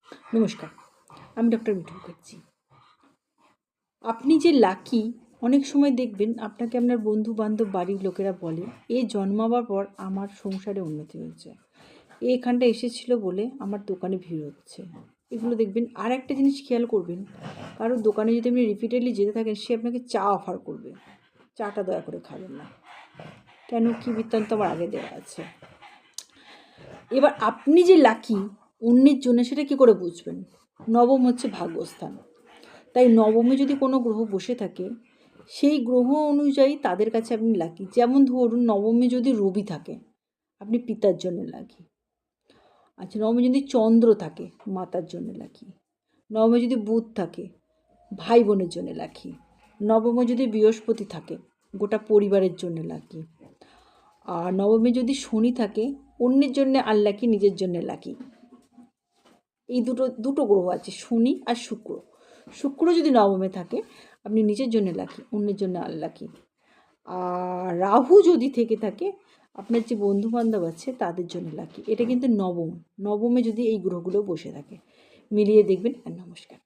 নমস্কার, আমি ডক্টর মিঠু মুখার্জি। আপনি যে লাকি, অনেক সময় দেখবেন আপনাকে আপনার বন্ধু বান্ধব বাড়ির লোকেরা বলে এ জন্মাবার পর আমার সংসারে উন্নতি হয়েছে, এখানটা এসেছিল বলে আমার দোকানে ভিড় হচ্ছে। এগুলো দেখবেন। আর একটা জিনিস খেয়াল করবেন, কারোর দোকানে যদি আপনি রিপিটেডলি যেতে থাকেন, সে আপনাকে চা অফার করবে, চাটা দয়া করে খাবেন না। কেন, কী বৃত্তান্ত আমার আগে দেওয়া আছে। এবার আপনি যে লাকি অন্যের জন্য, সেটা কী করে বুঝবেন? নবম হচ্ছে ভাগ্যস্থান। তাই নবমে যদি কোনো গ্রহ বসে থাকে, সেই গ্রহ অনুযায়ী তাদের কাছে আপনি লাকি। যেমন ধরুন, নবমে যদি রবি থাকে, আপনি পিতার জন্য লাকি। আচ্ছা, নবমে যদি চন্দ্র থাকে, মাতার জন্য লাকি। নবমে যদি বুধ থাকে, ভাই বোনের জন্য লাকি। নবমে যদি বৃহস্পতি থাকে, গোটা পরিবারের জন্য লাকি। আর নবমে যদি শনি থাকে, অন্যের জন্যে আনলাকি, নিজের জন্যে লাকি। এই দুটো গ্রহ আছে, শনি আর শুক্র। শুক্র যদি নবমে থাকে, আপনি নিজের জন্য লাকি, অন্যের জন্য আনলাকি। আর রাহু যদি থেকে থাকে, আপনার যে বন্ধুবান্ধব আছে তাদের জন্য লাকি। এটা কিন্তু নবমে যদি এই গ্রহগুলো বসে থাকে, মিলিয়ে দেখবেন। আর নমস্কার।